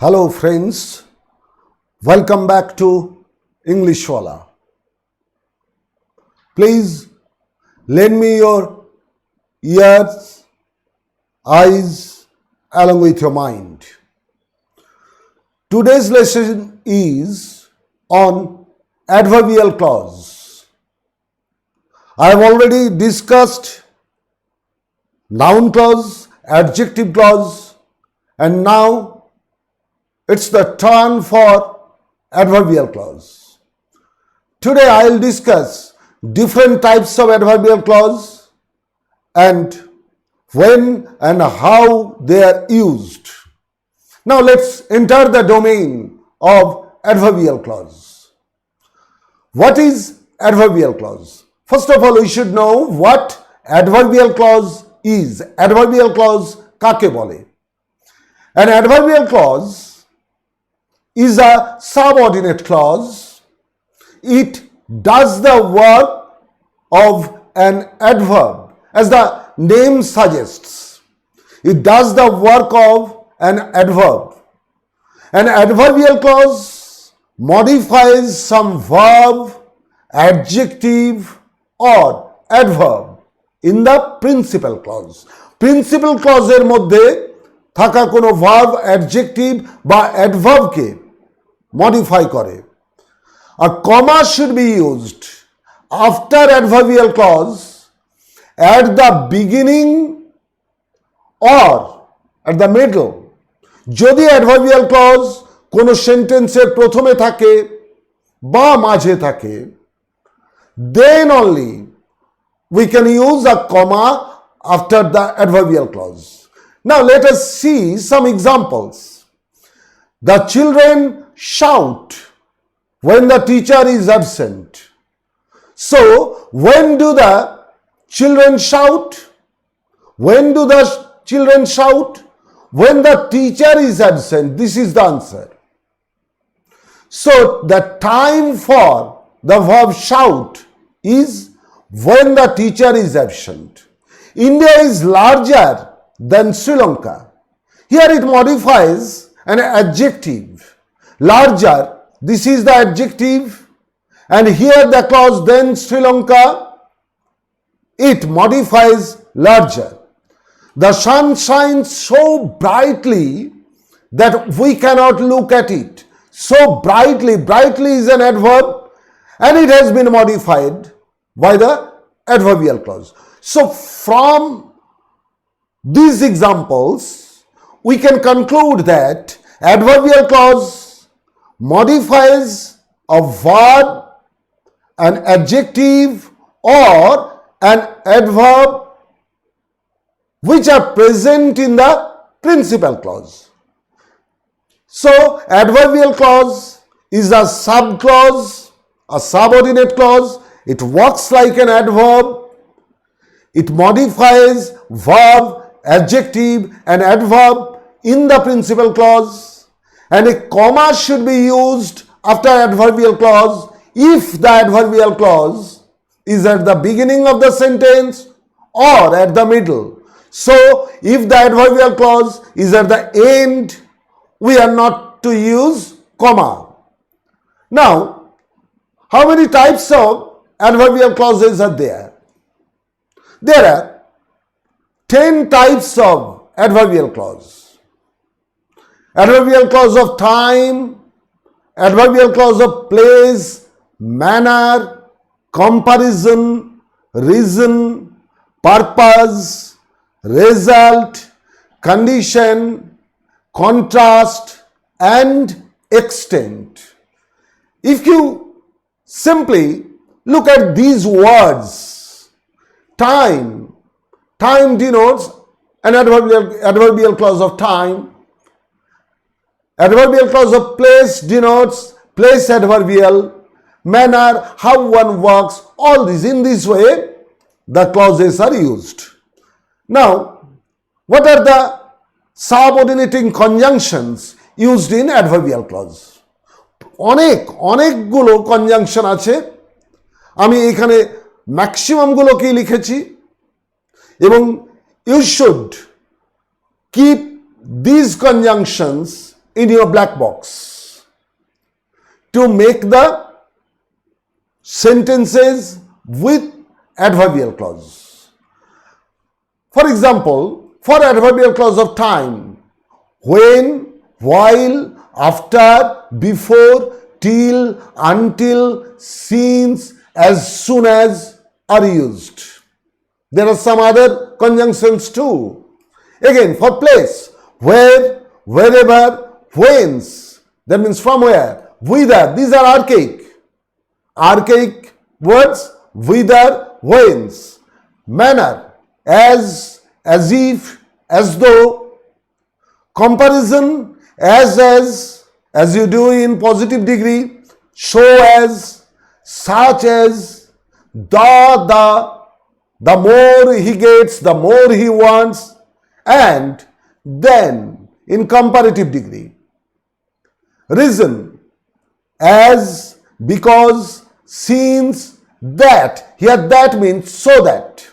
Hello friends, welcome back to English Wala. Please lend me your ears, eyes along with your mind. Today's lesson is on adverbial clause. I have already discussed noun clause, adjective clause, and now it's the turn for adverbial clause. Today I will discuss different types of adverbial clause and when and how they are used. Now let's enter the domain of adverbial clause. What is adverbial clause? First of all, we should know what adverbial clause is. Adverbial clause kake bole? An adverbial clause is a subordinate clause. It does the work of an adverb, as the name suggests. It does the work of an adverb. An adverbial clause modifies some verb, adjective, or adverb in the principal clause. Principal clause এর মধ্যে থাকা কোনো verb, adjective বা অ্যাডভার্বকে modify করে। A comma should be used after adverbial clause at the beginning or at the middle. যদি adverbial clause কোনো সেন্টেন্সের প্রথমে থাকে বা মাঝে থাকে, then only we can use a comma after the adverbial clause. Now let us see some examples. The children shout when the teacher is absent. So, when do the children shout? When do the children shout? When the teacher is absent. This is the answer. So, the time for the verb shout is when the teacher is absent. India is larger than Sri Lanka. Here it modifies an adjective. Larger, this is the adjective, and here the clause then Sri Lanka, it modifies larger. The sun shines so brightly that we cannot look at it. So brightly, brightly is an adverb and it has been modified by the adverbial clause. So from these examples, we can conclude that adverbial clause modifies a verb, an adjective, or an adverb which are present in the principal clause. So, adverbial clause is a subclause, a subordinate clause. It works like an adverb. It modifies verb, adjective, and adverb in the principal clause. And a comma should be used after adverbial clause if the adverbial clause is at the beginning of the sentence or at the middle. So, if the adverbial clause is at the end, we are not to use comma. Now, how many types of adverbial clauses are there? There are 10 types of adverbial clause. Adverbial clause of time, adverbial clause of place, manner, comparison, reason, purpose, result, condition, contrast, and extent. If you simply look at these words, time denotes an adverbial clause of time. Adverbial clause of place denotes place adverbial. Manner, how one works, all these. In this way, the clauses are used. Now, what are the subordinating conjunctions used in adverbial clause? অনেকগুলো conjunction আছে। আমি এখানে ম্যাক্সিমামগুলোকেই লিখেছি এবং you should keep these conjunctions in your black box to make the sentences with adverbial clause. For example, for adverbial clause of time, when, while, after, before, till, until, since, as soon as are used. There are some other conjunctions too. Again, for place, where, wherever, whence, that means from where, whither, these are archaic words, whither, whence, manner, as if, as though, comparison, as you do in positive degree, so as, such as, the more he gets, the more he wants, and then in comparative degree. Reason, as, because, since, that. Here that means so that.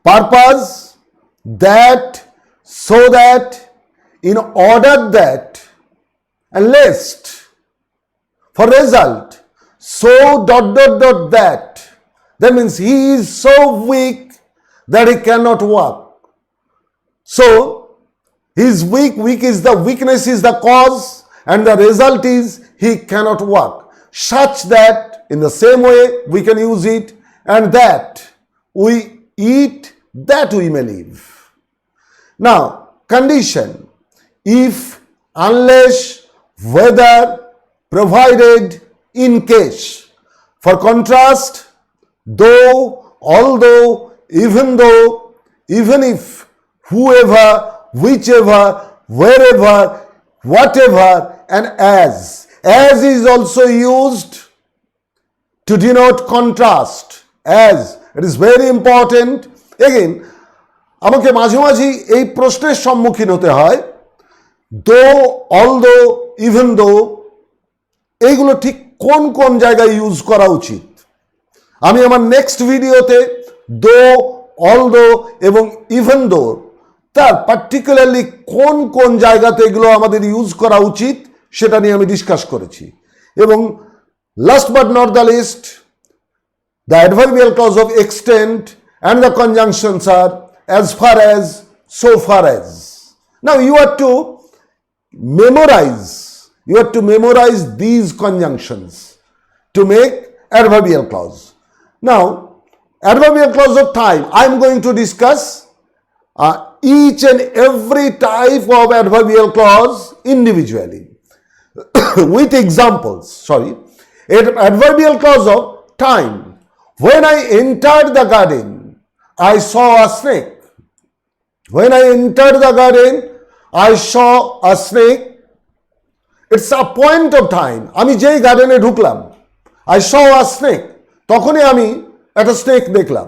Purpose, that, so that, in order that, and lest. For result, so ... that. That means he is so weak that he cannot work. So he is weak, weakness is the cause, and the result is he cannot work. Such that, in the same way we can use it, and that we eat, that we may live. Now, condition, if, unless, whether, provided, in case. For contrast, though, although, even though, even if, whoever, whichever, wherever, whatever, and as. As is also used to denote contrast. As. It is very important. Again, আমাকে মাঝে মাঝে এই প্রশ্নের সম্মুখীন হতে হয়, দো, although, even though, এইগুলো ঠিক কোন কোন জায়গায় ইউজ করা উচিত। আমি আমার নেক্সট ভিডিওতে দো, অলদো এবং ইভেন দো তার পার্টিকুলারলি কোন কোন জায়গাতে এগুলো আমাদের ইউজ করা উচিত সেটা নিয়ে আমি ডিসকাস করেছি। এবং last but not the least, the adverbial clause of extent and the conjunctions are as far as, so far as. Now you have to memorize these conjunctions to make adverbial clause. Now, adverbial clause of time, I am going to discuss each and every type of adverbial clause individually with examples. Adverbial clause of time. When I entered the garden, I saw a snake. When I entered the garden, I saw a snake. It's a point of time. আমি যেই গার্ডেনে ঢুকলাম, I saw a snake. তখনই আমি একটা snake দেখলাম।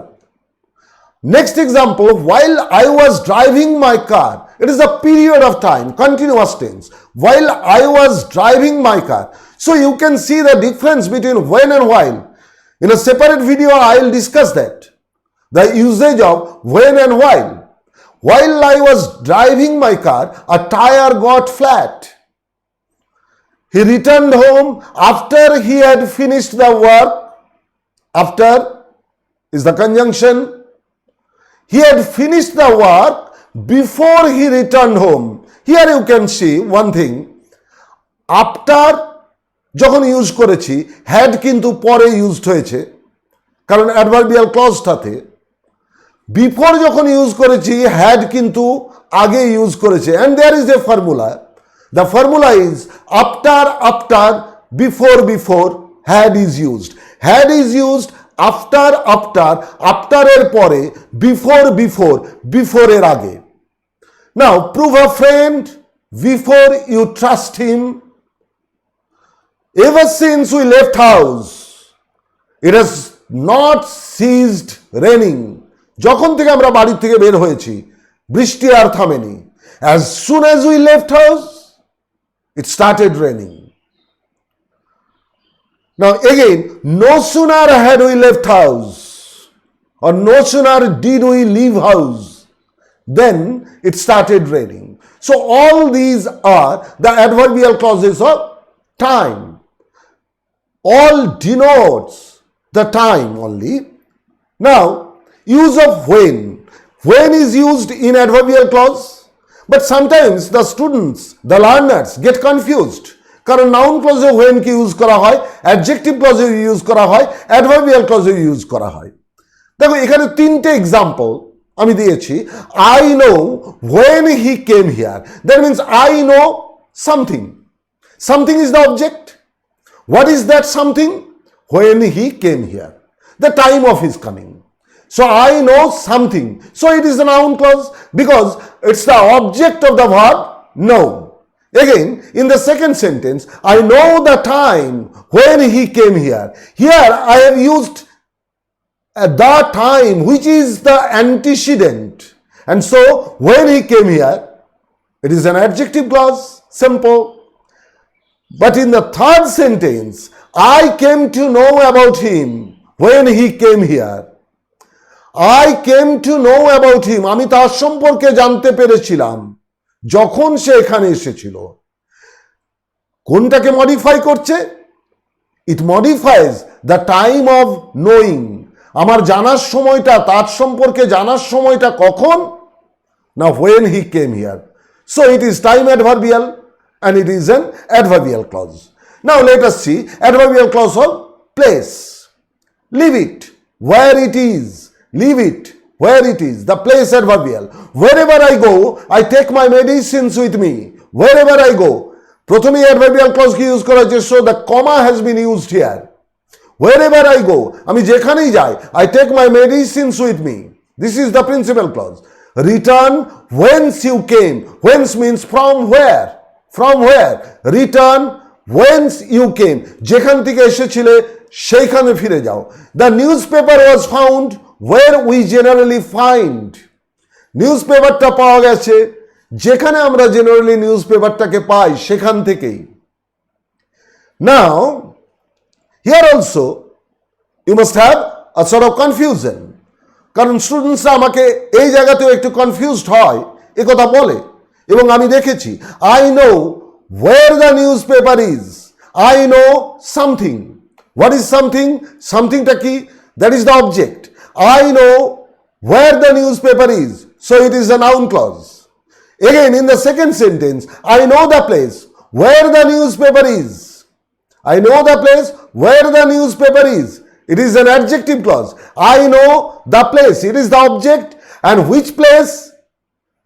Next example, while I was driving my car, it is a period of time, continuous tense. While I was driving my car. So you can see the difference between when and while. In a separate video, I will discuss that. The usage of when and while. While I was driving my car, a tire got flat. He returned home after he had finished the work. After is the conjunction. He had finished the work before he returned home. Here you can see one thing. After যখন use করেছি, had কিন্তু পরে used হয়েছে, কারণ adverbial ক্লজটাতে। Before যখন use করেছি, had কিন্তু আগে ইউজ করেছে। And there is a formula. The formula is after, before, had is used. Had is used আফটারের পরে, বিফোরের আগে। Now prove a friend before you trust him. Ever since we left house, it has not ceased raining. যখন থেকে আমরা বাড়ি থেকে বের হয়েছি, বৃষ্টি আর থামেনি। As soon as we left house, it started raining. Now again, no sooner had we left house, or no sooner did we leave house, then it started raining. So all these are the adverbial clauses of time. All denotes the time only. Now, use of when. When is used in adverbial clause, but sometimes the students, the learners get confused. কারণ noun ক্লজে when K use করা হয়, adjective ক্লজে use করা হয়, adverbial ক্লজে use করা হয়। দেখো এখানে তিনটে এক্সাম্পল আমি দিয়েছি। I know when he came here. That means I know something. Something is the object. What is that something? When he came here, the time of his coming. So I know something. So it is a noun clause because it's the object of the verb know. Again, in the second sentence, I know the time when he came here. Here I have used the time, which is the antecedent. And so when he came here, it is an adjective clause, simple. But in the third sentence, I came to know about him when he came here. I came to know about him. আমি তার সম্পর্কে জানতে পেরেছিলাম যখন সে এখানে এসেছিল। কোনটাকে modify করছে? It modifies the time of knowing. আমার জানার সময়টা, তার সম্পর্কে জানার সময়টা কখন? না, when he came here. So it is time adverbial and it is an adverbial clause. Now let us see adverbial clause of place. Leave it where it is. Leave it where it is. The place adverbial. Wherever I go, I take my medicines with me. Wherever I go. প্রথমে adverbial clause কি use করা হয়েছে, so the comma has been used here. Wherever I go, আমি যেখানেই যাই, I take my medicines with me. This is the principal clause. Return whence you came. Whence means from where. From where. Return whence you came. যেখান থেকে এসেছিলে সেইখানে ফিরে যাও। The newspaper was found where we generally find. নিউজপেপারটা পাওয়া গেছে যেখানে আমরা জেনারেলি নিউজপেপারটাকে পাই, সেখান থেকেই। Now, here also you must have a sort of confusion. কারণ স্টুডেন্টসরা আমাকে এই জায়গাতেও একটু কনফিউজড হয়, এ কথা বলে, এবং আমি দেখেছি। I know where the newspaper is. I know something. What is something? Somethingটা কি? That is the object. I know where the newspaper is. So it is a noun clause. Again, in the second sentence, I know the place where the newspaper is. I know the place where the newspaper is. It is an adjective clause. I know the place. It is the object. And which place?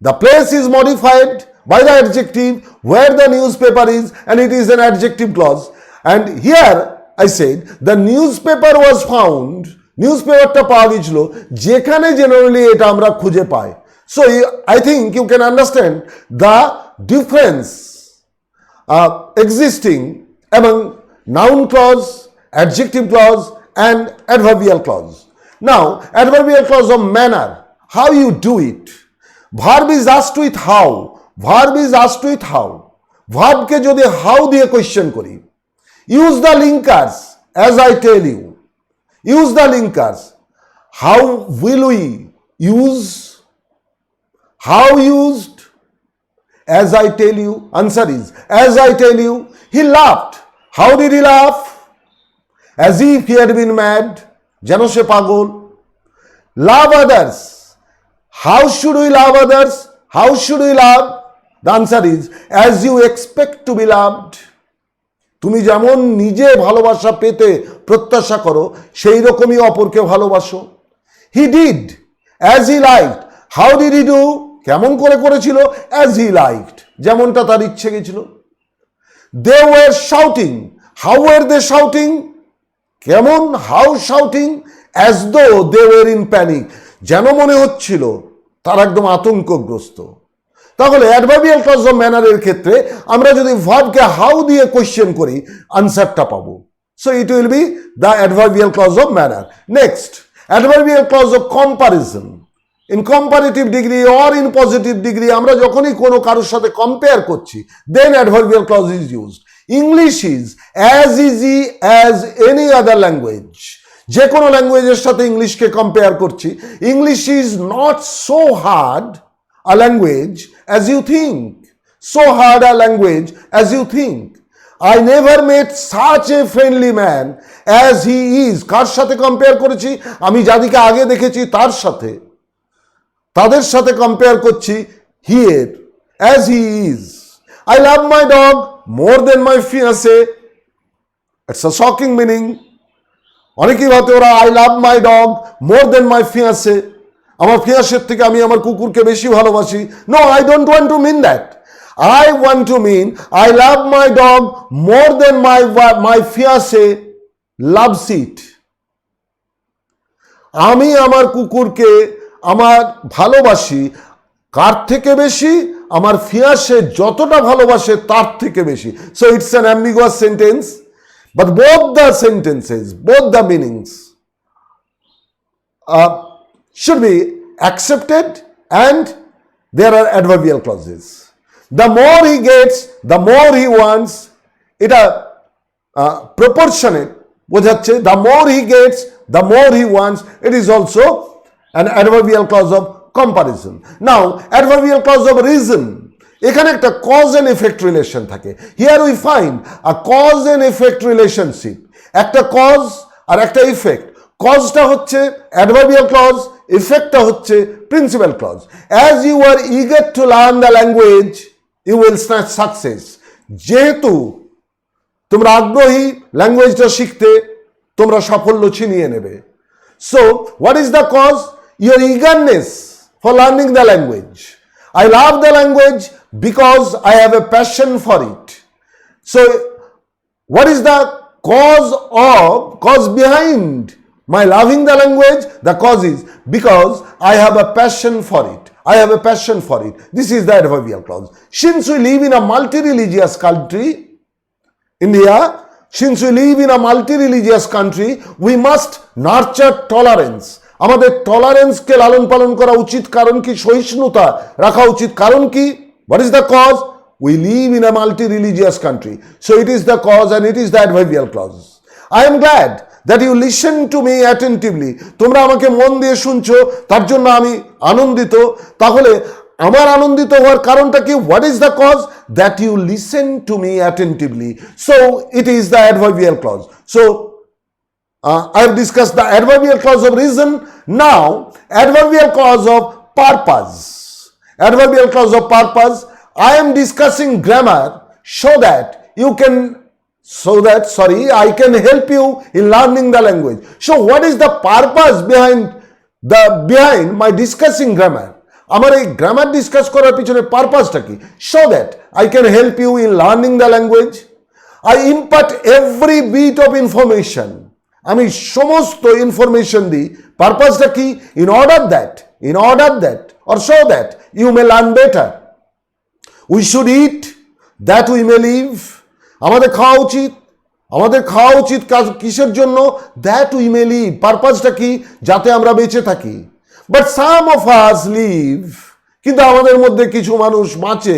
The place is modified by the adjective where the newspaper is, and it is an adjective clause. And here I said the newspaper was found. নিউজপেপারটা পাওয়া গেছিল যেখানে generally এটা আমরা খুঁজে পাই। So I think you can understand the difference existing among noun clause, adjective clause and adverbial clause. Now, adverbial clause of manner, how you do it. Verb is asked with how. Verb is asked with how. Verbকে যদি how দিয়ে question করি, use the linkers as I tell you. Use the linkers. How will we use? How used? As I tell you. Answer is as I tell you. He laughed. How did he laugh? As if he had been mad. যেন সে পাগল। Love others. How should we love others? How should we love? The answer is as you expect to be loved. তুমি যেমন নিজে ভালোবাসা পেতে প্রত্যাশা করো, সেই রকমই অপরকে ভালোবাসো। He did as he liked. How did he do? কেমন করে করেছিল? As he liked. যেমনটা তার ইচ্ছে গেছিল। They were shouting. How were they shouting? কেমন? How shouting? As though they were in panic. যেন মনে হচ্ছিল তারা একদম আতঙ্কগ্রস্ত। তাহলে অ্যাডভার্বিয়াল ক্লজ অফ ম্যানারের ক্ষেত্রে আমরা যদি ভার্বকে হাউ দিয়ে কোয়েশ্চেন করি, আনসারটা পাবো। So it will be the adverbial clause of manner. Next, adverbial clause of comparison. In comparative degree or in positive degree আমরা যখনই কোনো কারোর সাথে কম্পেয়ার করছি, then adverbial clause is used. English is as easy as any other language. যে কোনো ল্যাঙ্গুয়েজের সাথে ইংলিশকে কম্পেয়ার করছি। English is not so hard a language as you think. so hard a language as you think. I never met such a friendly man as he is. কার সাথে compare করেছি? আমি যাদেরকে আগে দেখেছি তার সাথে, তাদের সাথে কম্পেয়ার করছি here as he is. I love my dog more than my fiancé. It's a shocking meaning. অনেকেই ভাবতে ওরা I love my dog more than my fiancé. আমার ফিয়ান্সের থেকে আমি আমার কুকুরকে বেশি ভালোবাসি। No, I don't want to mean that. I want to mean I love my dog more than my fiancé loves it. আমি আমার কুকুরকে আমার ভালোবাসি কার থেকে বেশি? আমার ফিয়ান্সে যতটা ভালোবাসে তার থেকে বেশি। So it's an ambiguous sentence, but both the sentences, both the meanings should be accepted, and there are adverbial clauses. The more he gets, the more he wants. এটা proportionate বোঝাচ্ছে, the more he gets, the more he wants. It is also an adverbial clause of comparison. Now, adverbial clause of reason. এখানে একটা cause and effect relation থাকে. Here we find a cause and effect relationship. একটা cause আর একটা effect. Causeটা হচ্ছে adverbial clause, effectটা হচ্ছে principal clause. As you are eager to learn the language, you will snatch success. যেহেতু তোমরা আগ্রহী ল্যাঙ্গুয়েজটা শিখতে, তোমরা সাফল্য ছিনিয়ে নেবে। So, what is the cause? Your eagerness for learning the language. I love the language because I have a passion for it. So, what is the cause behind my loving the language? The cause is because I have a passion for it. I have a passion for it. This is the adverbial clause. Since we live in a multi-religious country, India, since we live in a multi-religious country, we must nurture tolerance. আমাদের টলারেন্সকে লালন পালন করা উচিত। কারণ কি? সহিষ্ণুতা রাখা উচিত। কারণ কি? What is the cause? We live in a multi-religious country. So it is the cause and it is the adverbial clause. I am glad that you listen to me attentively. তোমরা আমাকে মন দিয়ে শুনছো, তার জন্য আমি আনন্দিত। তাহলে আমার আনন্দিত হওয়ার কারণটা কি? What is the cause? That you listen to me attentively. So it is the adverbial clause. So I have discussed the adverbial clause of reason. Now, adverbial clause of purpose. Adverbial clause of purpose. I am discussing grammar so that I can help you in learning the language. So what is the purpose behind my discussing grammar? আমার এই grammar discuss করার পিছনে পারপাসটা কি? So that I can help you in learning the language. I impart every bit of information. আমি সমস্ত information দিই। পারপাসটা কি? In order that or so that you may learn better. We should eat that we may live. আমাদের খাওয়া উচিত কিসের জন্য? That we may live. পারপাসটা কি? যাতে আমরা বেঁচে থাকি। But some of us live, কিন্তু আমাদের মধ্যে কিছু মানুষ বাঁচে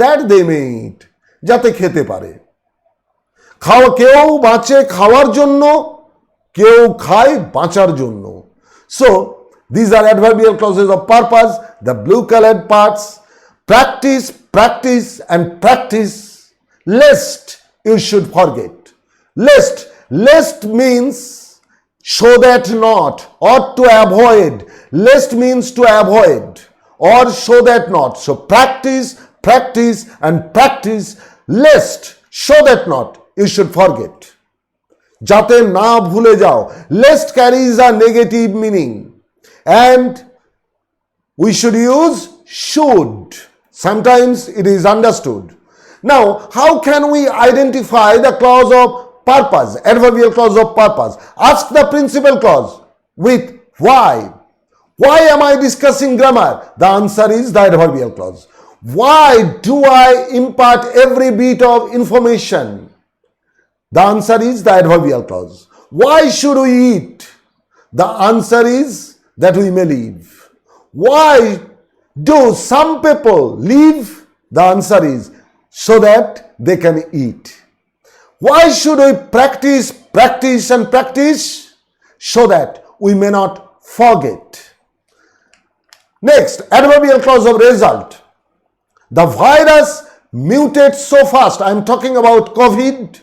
that they may eat, যাতে খেতে পারে। কেউ বাঁচে খাওয়ার জন্য, কেউ খায় বাঁচার জন্য। So these are adverbial clauses of purpose. The blue colored parts: practice and practice, lest you should forget. Lest means so that not, or to avoid. Lest means to avoid or so that not. So practice and practice, lest so that not you should forget. যাতে না ভুলে যাও। Lest carries a negative meaning and we should use should. Sometimes it is understood. Now, how can we identify the clause of purpose, adverbial clause of purpose? Ask the principal clause with why. Why am I discussing grammar? The answer is the adverbial clause. Why do I impart every bit of information? The answer is the adverbial clause. Why should we eat? The answer is that we may live. Why do some people live? The answer is so that they can eat. Why should we practice and practice? So that we may not forget. Next, adverbial clause of result. The virus mutates so fast. I'm talking about COVID,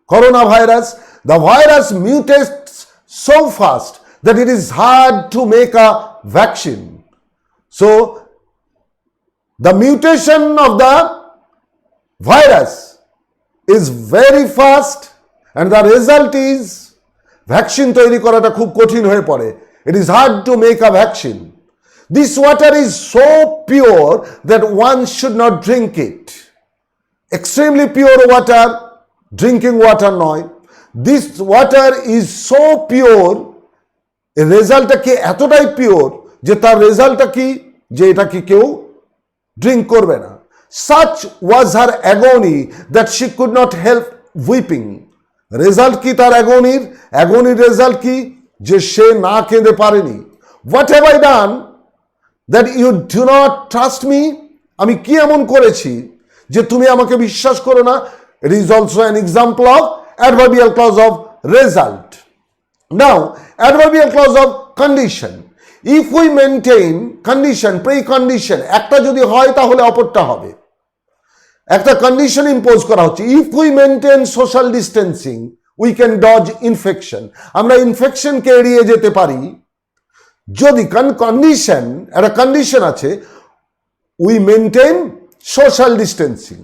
coronavirus. The virus mutates so fast that it is hard to make a vaccine. So the mutation of the virus is very fast and the result is vaccine তৈরি করাটা খুব কঠিন হয়ে পড়ে. It is hard to make a vaccine. This water is so pure that one should not drink it. Extremely pure water, drinking water নয়. This water is so pure, এর রেজাল্টটা কি এতটাই পিওর যে তার রেজাল্টটা কি যে এটা কি কেউ ড্রিঙ্ক করবে না. Such was her agony that she could not help weeping. Result কি তার অ্যাগনির রেজাল্ট কি যে সে না কেঁদে পারেনি. What have I done that you do not trust me? আমি কি এমন করেছি যে তুমি আমাকে বিশ্বাস করো না? It is also an example of adverbial clause of result. Now, adverbial clause of condition. If we maintain condition, precondition, একটা যদি হয় তাহলে অপরটা হবে. একটা কন্ডিশন ইম্পোজ করা হচ্ছে. If we maintain social distancing we can dodge infection. আমরা ইনফেকশনকে এড়িয়ে যেতে পারি যদি কন্ডিশন, একটা কন্ডিশন আছে, we maintain social distancing.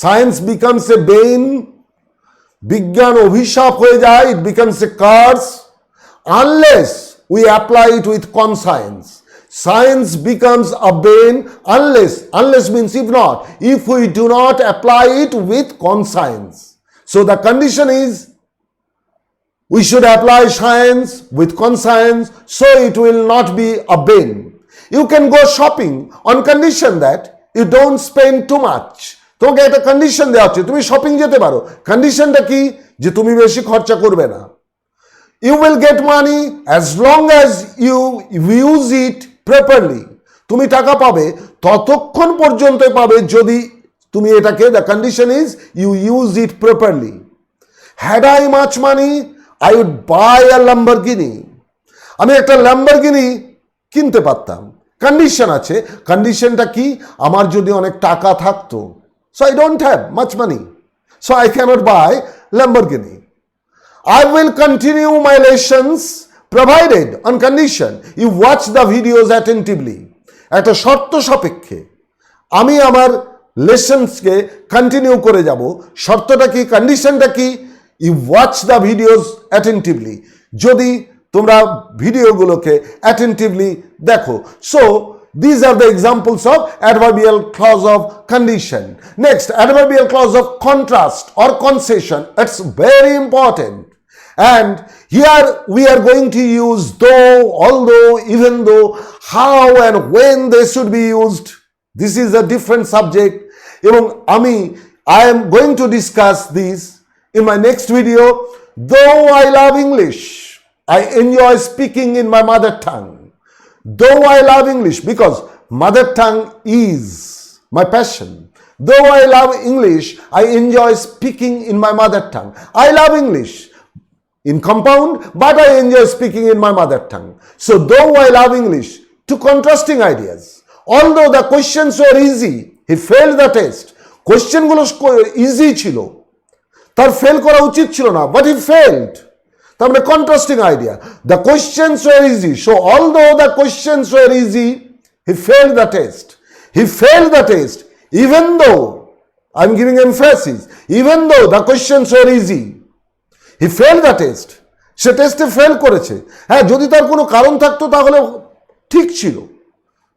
Science becomes a bane, বিজ্ঞান অভিশাপ হয়ে যায়, it becomes a curse unless we apply it with conscience. Science becomes a bane unless means if we do not apply it with conscience. So the condition is we should apply science with conscience so it will not be a bane. You can go shopping on condition that you don't spend too much. তোমাকে একটা condition দেওয়া হচ্ছে, তুমি shopping যেতে পারো. কন্ডিশনটা কি? যে তুমি বেশি খরচা করবে না. You will get money as long as you use it properly. তুমি টাকা পাবে ততক্ষণ পর্যন্ত পাবে যদি তুমি এটাকে, the condition is you use it properly. Had I much money, I would buy a Lamborghini. আমি একটা ল্যাম্বরগিনি কিনতে পারতাম. কন্ডিশন আছে. কন্ডিশনটা কি? আমার যদি অনেক টাকা থাকতো. So I don't have much money, so I cannot buy Lamborghini. I will continue my lessons provided on condition you watch the videos attentively. একটা শর্ত সাপেক্ষে আমি আমার লেসনসকে কন্টিনিউ করে যাব. শর্তটা কি? কন্ডিশনটা কি? You watch the videos attentively, যদি তোমরা ভিডিওগুলোকে অ্যাটেন্টিভলি দেখো. So these are the examples of adverbial clause of condition. Next, adverbial clause of contrast or concession. It's very important. And here we are going to use though, although, even though, how and when they should be used. This is a different subject. এবং I am going to discuss this in my next video. Though I love English, I enjoy speaking in my mother tongue. Though I love English, because mother tongue is my passion. Though I love English, I enjoy speaking in my mother tongue. I love English in compound, but I enjoy speaking in my mother tongue. So though I love English, two contrasting ideas. Although the questions were easy, he failed the test. Question গুলো easy ছিল, তার fail করা উচিত ছিল না, but he failed. তার মানে contrasting idea. The questions were easy, so although the questions were easy, he failed the test. He failed the test, even though, I'm giving emphasis, even though the questions were easy. He failed the test. সে টেস্টে fail করেছে. হ্যাঁ, যদি তার কোনো কারণ থাকতো তাহলে ঠিক ছিল,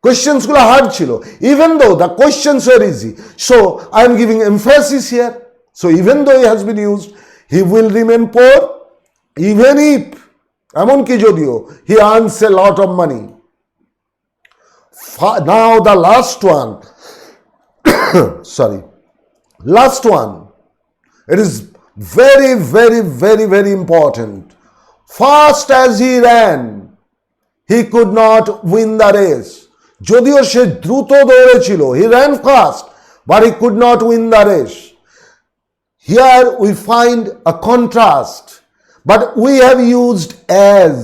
কোয়েশ্চেন্সগুলো হার্ড ছিল. Even though the questions were easy, so I am giving emphasis here. So even though he has been used, he will remain poor even if, এমনকি যদিও, he earns a lot of money. Now the last one, sorry, last one. It is very, very, very, very important. Fast as he ran, he could not win the race. যদিও সে দ্রুত দৌড়েছিল, he ran fast, but he could not win the race. Here we find a contrast, but we have used as.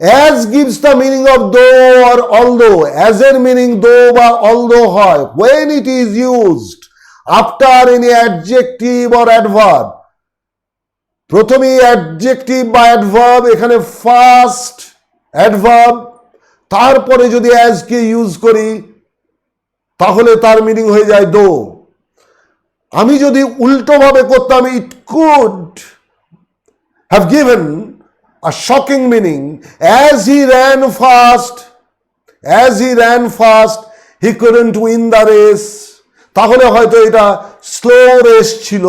as gives the meaning of though or although, as এর meaning though বা although হয় when it is used after any adjective or adverb. প্রথমেই adjective বা adverb, এখানে first adverb, তারপরে যদি as কে use করি তাহলে তার মিনিং হয়ে যায় দো। আমি যদি উল্টোভাবে করতাম, it could have given a shocking meaning, as he ran fast he couldn't win the race, তাহলে হয়তো এটা স্লো রেস ছিল,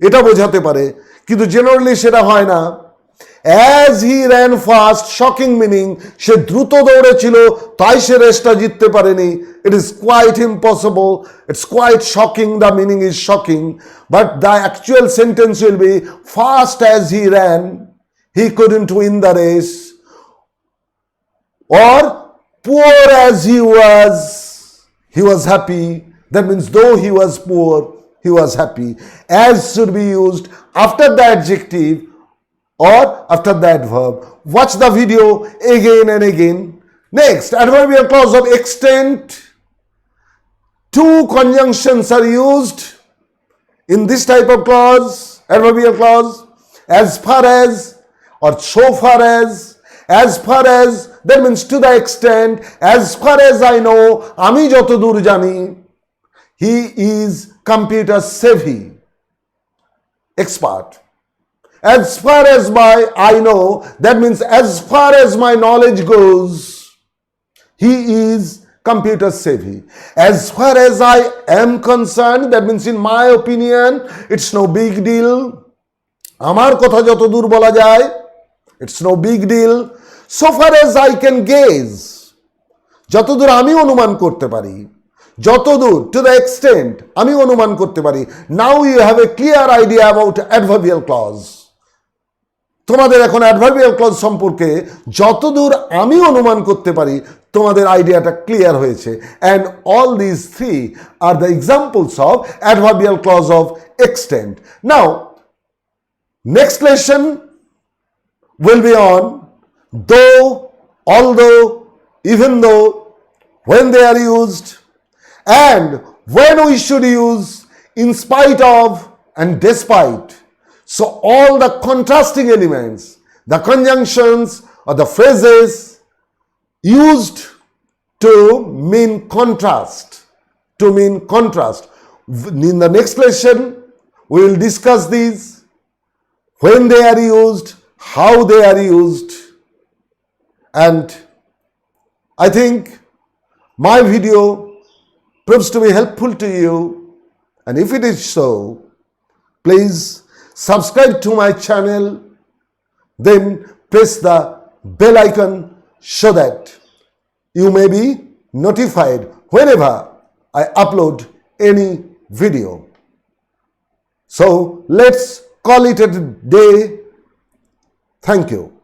এটা বোঝাতে পারে, কিন্তু জেনারেলি সেটা হয় না। as he ran fast, shocking meaning, সে দ্রুত দৌড়েছিল তাই সে রেসটা জিততে পারেনি। it is quite impossible, it's quite shocking, the meaning is shocking, but the actual sentence will be fast as he ran he couldn't win the race, or poor as he was happy, that means though he was poor he was happy. As should be used after the adjective or after the adverb. Watch the video again and again. Next, adverbial clause of extent. Two conjunctions are used in this type of clause, adverbial clause. As far as or so far as far as, that means to the extent, as far as I know, আমি যতদূর জানি, he is computer savvy, expert. As far as I know, that means as far as my knowledge goes, he is computer savvy. As far as I am concerned, that means in my opinion, it's no big deal. আমার কথা যতদূর বলা যায়, it's no big deal. So far as I can gaze, যতদূর আমি অনুমান করতে পারি, যতদূর, to the extent আমি অনুমান করতে পারি। Now you have a clear idea about adverbial clause. তোমাদের এখন adverbial clause সম্পর্কে যতদূর আমি অনুমান করতে পারি তোমাদের আইডিয়াটা ক্লিয়ার হয়েছে। And all these three are the examples of adverbial clause of extent. Now, next lesson will be on though, although, even though, when they are used, and when we should use in spite of and despite. So all the contrasting elements, the conjunctions or the phrases used to mean contrast, In the next lesson, we will discuss these, when they are used, how they are used, and I think my video proves to be helpful to you, and if it is so, please subscribe to my channel, then press the bell icon so that you may be notified whenever I upload any video. So let's call it a day. Thank you.